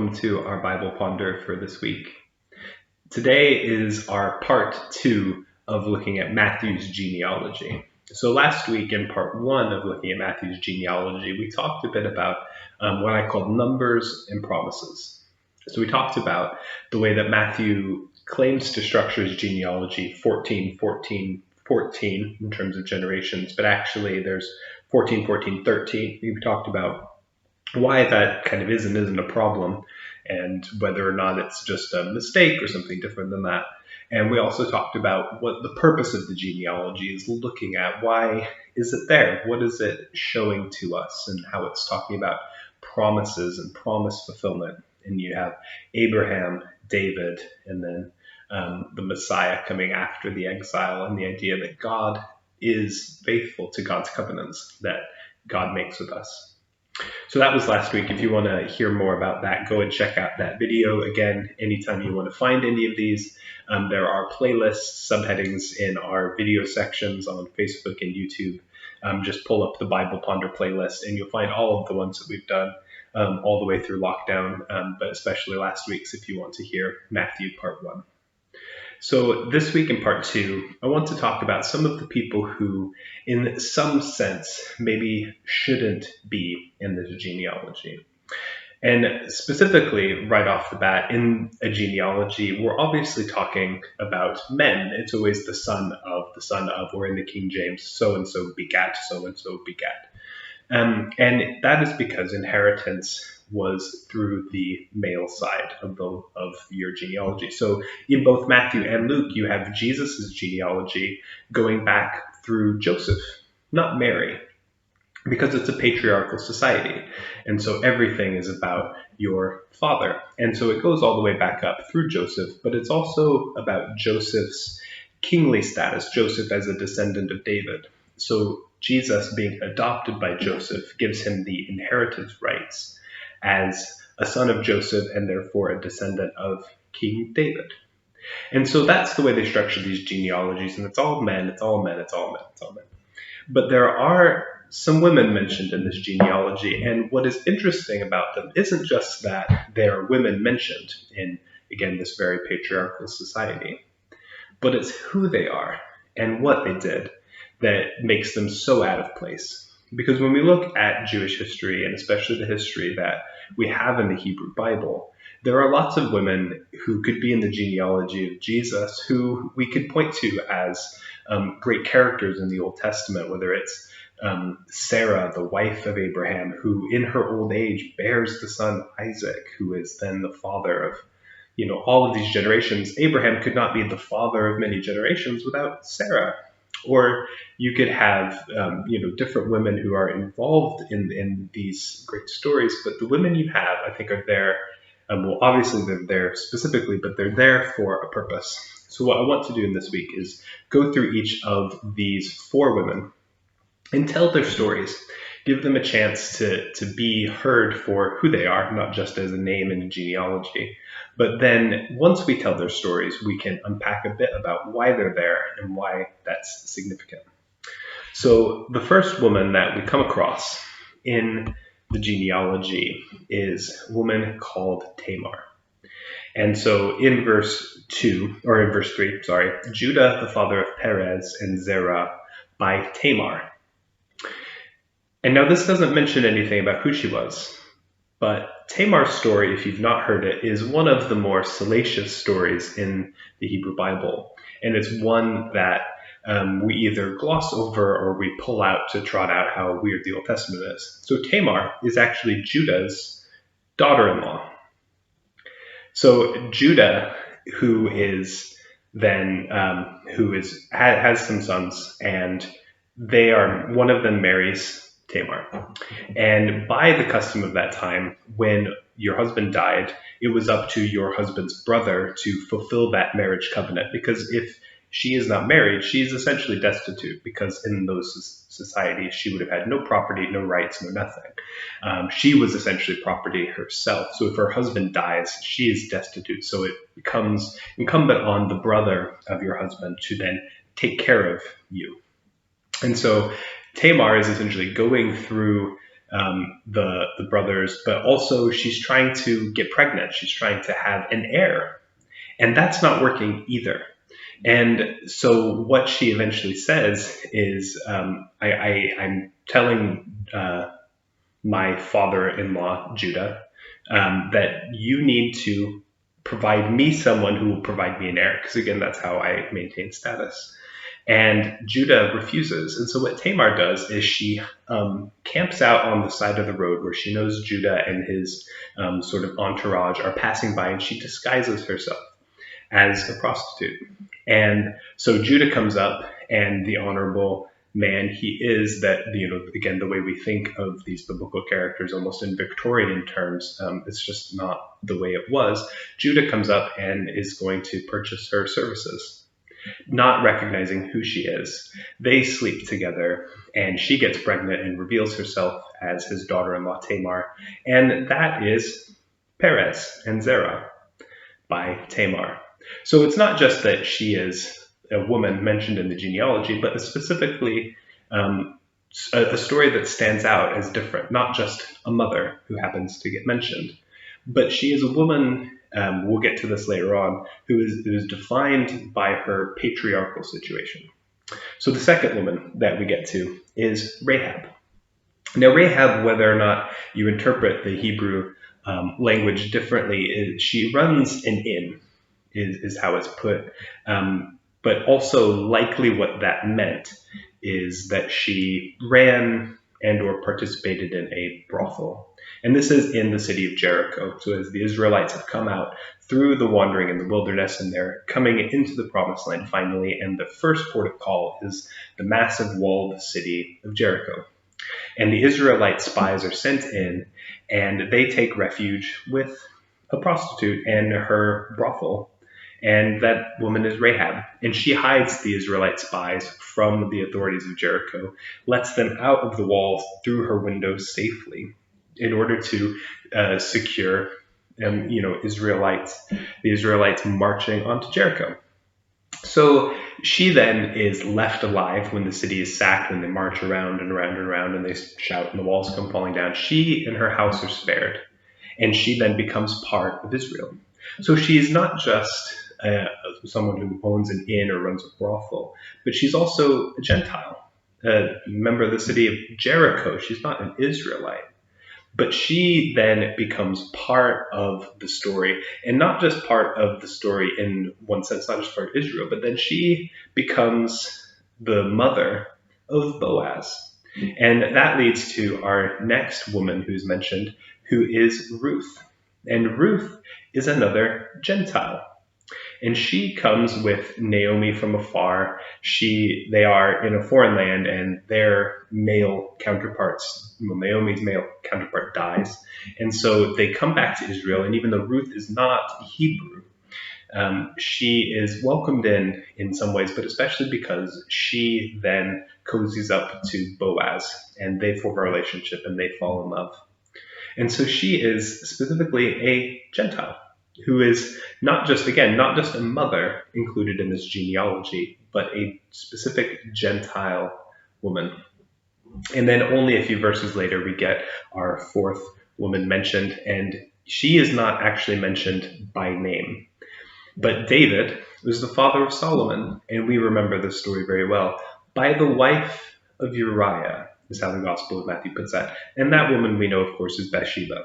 welcome to our Bible Ponder for this week. Today is our part 2 of looking at Matthew's genealogy. So last week in part 1 of looking at Matthew's genealogy, we talked a bit about what I called numbers and promises. So we talked about the way that Matthew claims to structure his genealogy 14, 14, 14 in terms of generations, but actually there's 14, 14, 13. We talked about why that kind of is and isn't a problem, and whether or not it's just a mistake or something different than that. And we also talked about what the purpose of the genealogy is looking at. Why is it there? What is it showing to us? And how it's talking about promises and promise fulfillment. And you have Abraham, David, and then the Messiah coming after the exile, and the idea that God is faithful to God's covenants that God makes with us. So that was last week. If you want to hear more about that, go and check out that video. Again, anytime you want to find any of these, there are playlists, subheadings in our video sections on Facebook and YouTube. Just pull up the Bible Ponder playlist and you'll find all of the ones that we've done all the way through lockdown, but especially last week's if you want to hear Matthew part 1. So this week in part 2, I want to talk about some of the people who, in some sense, maybe shouldn't be in this genealogy. And specifically, right off the bat, in a genealogy, we're obviously talking about men. It's always the son of, or in the King James, so-and-so begat, so-and-so begat. And that is because inheritance was through the male side of your genealogy. So in both Matthew and Luke, you have Jesus' genealogy going back through Joseph, not Mary, because it's a patriarchal society. And so everything is about your father. And so it goes all the way back up through Joseph, but it's also about Joseph's kingly status, Joseph as a descendant of David. So Jesus being adopted by Joseph gives him the inheritance rights as a son of Joseph and therefore a descendant of King David. And so that's the way they structure these genealogies, and it's all men, it's all men, it's all men, it's all men. But there are some women mentioned in this genealogy, and what is interesting about them isn't just that there are women mentioned in, again, this very patriarchal society, but it's who they are and what they did that makes them so out of place. Because when we look at Jewish history, and especially the history that we have in the Hebrew Bible, there are lots of women who could be in the genealogy of Jesus who we could point to as great characters in the Old Testament, whether it's Sarah, the wife of Abraham, who in her old age bears the son Isaac, who is then the father of all of these generations. Abraham could not be the father of many generations without Sarah. Or you could have, different women who are involved in these great stories, but the women you have, I think, are there. Obviously they're there specifically, but they're there for a purpose. So what I want to do in this week is go through each of these 4 women and tell their stories, give them a chance to be heard for who they are, not just as a name in a genealogy. But then once we tell their stories, we can unpack a bit about why they're there and why that's significant. So the first woman that we come across in the genealogy is a woman called Tamar. And so in verse 3, Judah, the father of Perez and Zerah, by Tamar. And now this doesn't mention anything about who she was, but Tamar's story, if you've not heard it, is one of the more salacious stories in the Hebrew Bible. And it's one that we either gloss over or we pull out to trot out how weird the Old Testament is. So Tamar is actually Judah's daughter-in-law. So Judah, who is then, has some sons, and one of them marries Tamar. And by the custom of that time, when your husband died, it was up to your husband's brother to fulfill that marriage covenant. Because if she is not married, she is essentially destitute, because in those societies, she would have had no property, no rights, no nothing. She was essentially property herself. So if her husband dies, she is destitute. So it becomes incumbent on the brother of your husband to then take care of you. And so Tamar is essentially going through the brothers, but also she's trying to get pregnant. She's trying to have an heir, and that's not working either. And so what she eventually says is, I'm telling my father-in-law, Judah, that you need to provide me someone who will provide me an heir, because again, that's how I maintain status. And Judah refuses. And so what Tamar does is she camps out on the side of the road where she knows Judah and his sort of entourage are passing by, and she disguises herself as a prostitute. And so Judah comes up, and the honorable man he is, that, again, the way we think of these biblical characters almost in Victorian terms, it's just not the way it was. Judah comes up and is going to purchase her services, not recognizing who she is. They sleep together, and she gets pregnant and reveals herself as his daughter-in-law Tamar, and that is Perez and Zerah by Tamar. So it's not just that she is a woman mentioned in the genealogy, but specifically a story that stands out as different, not just a mother who happens to get mentioned, but she is a woman, we'll get to this later on, who is defined by her patriarchal situation. So the second woman that we get to is Rahab. Now, Rahab, whether or not you interpret the Hebrew language differently, she runs an inn, is how it's put. But also likely what that meant is that she ran and or participated in a brothel. And this is in the city of Jericho. So as the Israelites have come out through the wandering in the wilderness, and they're coming into the promised land finally, and the first port of call is the massive walled city of Jericho. And the Israelite spies are sent in, and they take refuge with a prostitute and her brothel. And that woman is Rahab. And she hides the Israelite spies from the authorities of Jericho, lets them out of the walls through her windows safely in order to secure the Israelites marching onto Jericho. So she then is left alive when the city is sacked, when they march around and around and around and they shout and the walls come falling down. She and her house are spared, and she then becomes part of Israel. So she is not just someone who owns an inn or runs a brothel, but she's also a Gentile. Remember the city of Jericho, she's not an Israelite. But she then becomes part of the story, and not just part of the story in one sense, not just part of Israel, but then she becomes the mother of Boaz. And that leads to our next woman who's mentioned, who is Ruth. And Ruth is another Gentile. And she comes with Naomi from afar. They are in a foreign land, and their male counterparts, Naomi's male counterpart dies. And so they come back to Israel, and even though Ruth is not Hebrew, she is welcomed in some ways, but especially because she then cozies up to Boaz, and they form a relationship, and they fall in love. And so she is specifically a Gentile, who is not just a mother included in this genealogy, but a specific Gentile woman. And then only a few verses later, we get our fourth woman mentioned, and she is not actually mentioned by name. But David was the father of Solomon, and we remember this story very well, by the wife of Uriah, is how the Gospel of Matthew puts that. And that woman we know, of course, is Bathsheba.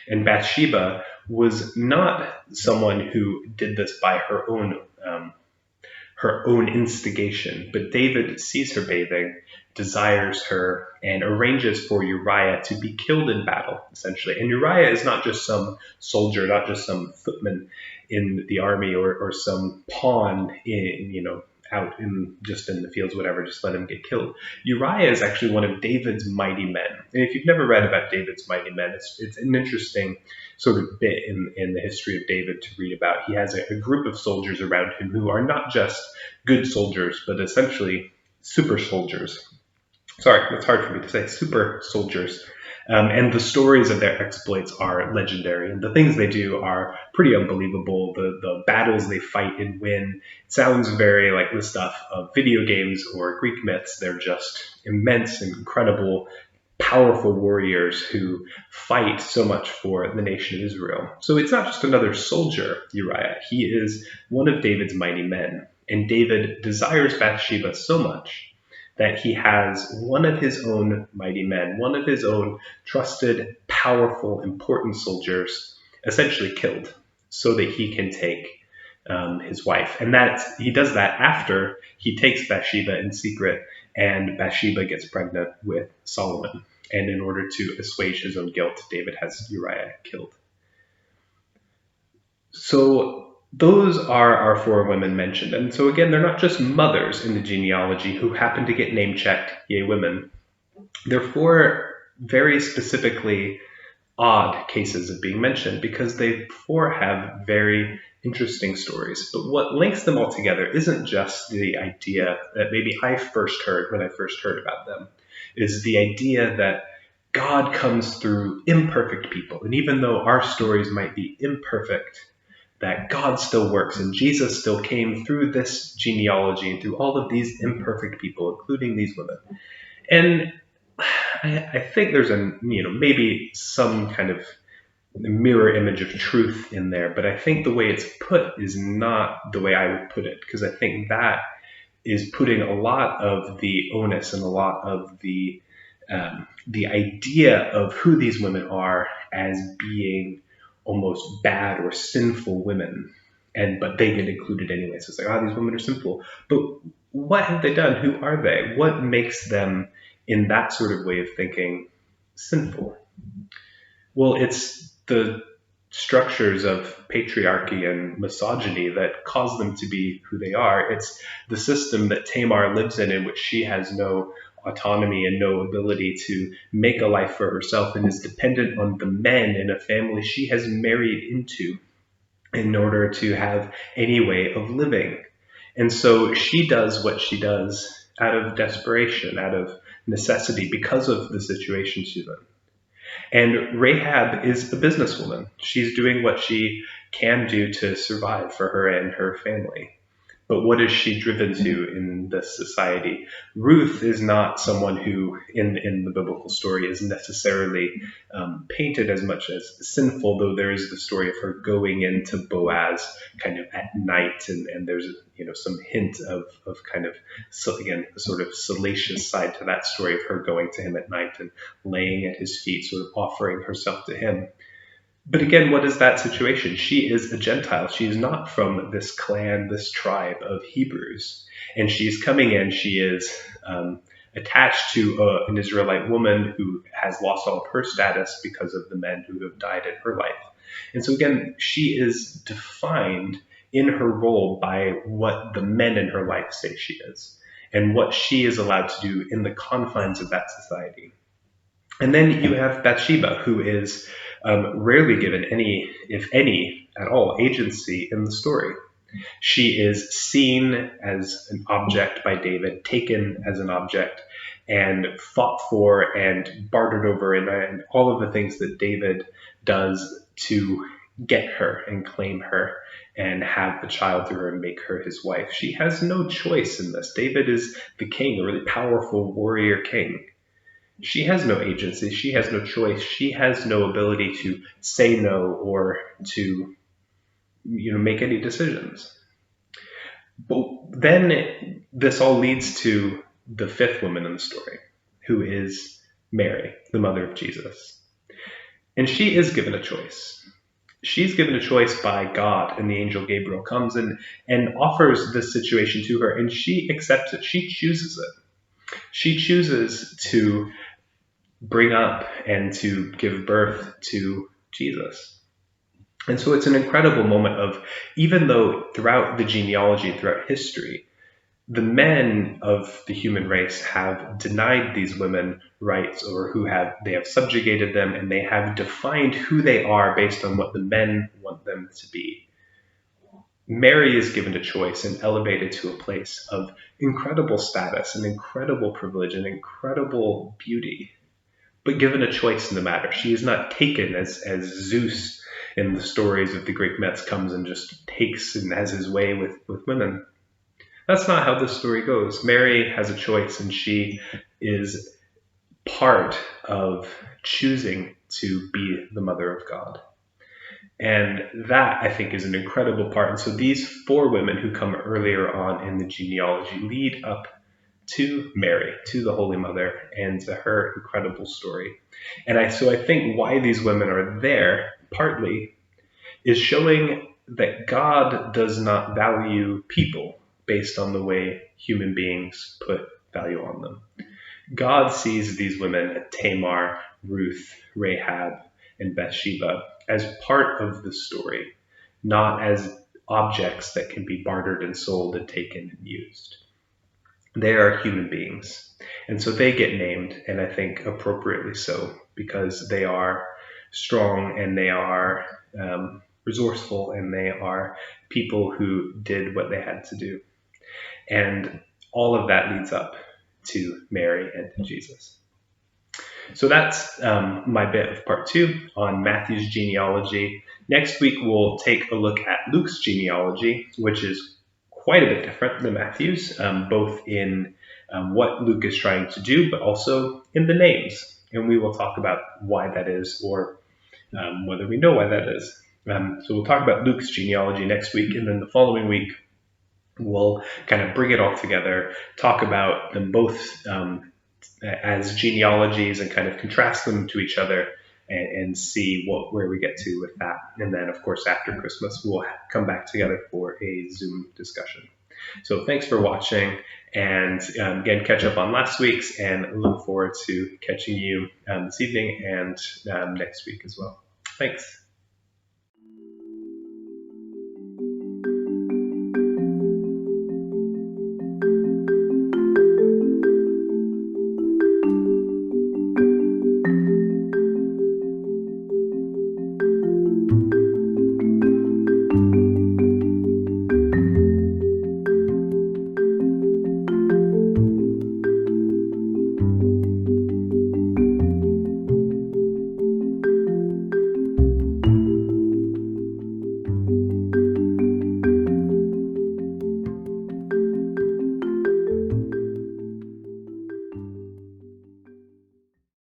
And Bathsheba was not someone who did this by her own instigation, but David sees her bathing, desires her, and arranges for Uriah to be killed in battle, essentially. And Uriah is not just some soldier, not just some footman in the army or some pawn out in the fields, whatever, just let him get killed. Uriah is actually one of David's mighty men. And if you've never read about David's mighty men, it's an interesting sort of bit in the history of David to read about. He has a group of soldiers around him who are not just good soldiers, but essentially super soldiers. Sorry, that's hard for me to say, super soldiers. And the stories of their exploits are legendary, and the things they do are pretty unbelievable. The battles they fight and win sounds very like the stuff of video games or Greek myths. They're just immense and incredible powerful warriors who fight so much for the nation of Israel. So it's not just another soldier, Uriah. He is one of David's mighty men. And David desires Bathsheba so much that he has one of his own mighty men, one of his own trusted, powerful, important soldiers essentially killed so that he can take his wife. And that he does that after he takes Bathsheba in secret, and Bathsheba gets pregnant with Solomon. And in order to assuage his own guilt, David has Uriah killed. So those are our four women mentioned. And so again, they're not just mothers in the genealogy who happen to get name checked, yea, women. They're four very specifically odd cases of being mentioned because they four have very interesting stories. But what links them all together isn't just the idea that maybe I first heard when I first heard about them, is the idea that God comes through imperfect people. And even though our stories might be imperfect, that God still works and Jesus still came through this genealogy and through all of these imperfect people, including these women. And I think there's maybe some kind of mirror image of truth in there, but I think the way it's put is not the way I would put it, because I think that is putting a lot of the onus and a lot of the idea of who these women are as being almost bad or sinful women, but they get included anyway. So it's like, these women are sinful. But what have they done? Who are they? What makes them, in that sort of way of thinking, sinful? Well, it's the structures of patriarchy and misogyny that cause them to be who they are. It's the system that Tamar lives in which she has no autonomy and no ability to make a life for herself and is dependent on the men in a family she has married into in order to have any way of living. And so she does what she does out of desperation, out of necessity, because of the situation she's in. And Rahab is a businesswoman. She's doing what she can do to survive for her and her family. But what is she driven to in this society? Ruth is not someone who, in the biblical story, is necessarily painted as much as sinful, though there is the story of her going into Boaz kind of at night, and there's some hint of kind of, so again, a sort of salacious side to that story of her going to him at night and laying at his feet, sort of offering herself to him. But again, what is that situation? She is a Gentile. She is not from this clan, this tribe of Hebrews. And she's coming in, she is attached to an Israelite woman who has lost all of her status because of the men who have died in her life. And so again, she is defined in her role by what the men in her life say she is, and what she is allowed to do in the confines of that society. And then you have Bathsheba, who is rarely given any, if any, at all, agency in the story. She is seen as an object by David, taken as an object, and fought for and bartered over, and all of the things that David does to get her and claim her and have the child through her and make her his wife. She has no choice in this. David is the king, a really powerful warrior king. She has no agency. She has no choice. She has no ability to say no or to, make any decisions. But then this all leads to the fifth woman in the story, who is Mary, the mother of Jesus. And she is given a choice. She's given a choice by God, and the angel Gabriel comes and offers this situation to her, and she accepts it. She chooses it. She chooses to bring up and to give birth to Jesus. And so it's an incredible moment of, even though throughout the genealogy, throughout history, the men of the human race have denied these women rights, or they have subjugated them, and they have defined who they are based on what the men want them to be. Mary is given a choice and elevated to a place of incredible status and incredible privilege and incredible beauty, but given a choice in the matter. She is not taken as Zeus in the stories of the Greek myths comes and just takes and has his way with women. That's not how this story goes. Mary has a choice, and she is part of choosing to be the mother of God. And that, I think, is an incredible part. And so these 4 women who come earlier on in the genealogy lead up to Mary, to the Holy Mother, and to her incredible story. And so I think why these women are there, partly, is showing that God does not value people based on the way human beings put value on them. God sees these women, Tamar, Ruth, Rahab, and Bathsheba, as part of the story, not as objects that can be bartered and sold and taken and used. They are human beings. And so they get named, and I think appropriately so, because they are strong and they are resourceful and they are people who did what they had to do. And all of that leads up to Mary and to Jesus. So that's my bit of part 2 on Matthew's genealogy. Next week, we'll take a look at Luke's genealogy, which is quite a bit different than Matthew's, both in what Luke is trying to do, but also in the names. And we will talk about why that is, or whether we know why that is. So we'll talk about Luke's genealogy next week, and then the following week, we'll kind of bring it all together, talk about them both as genealogies and kind of contrast them to each other and see where we get to with that. And then, of course, after Christmas, we'll come back together for a Zoom discussion. So thanks for watching, and again, catch up on last week's, and look forward to catching you this evening and next week as well. Thanks.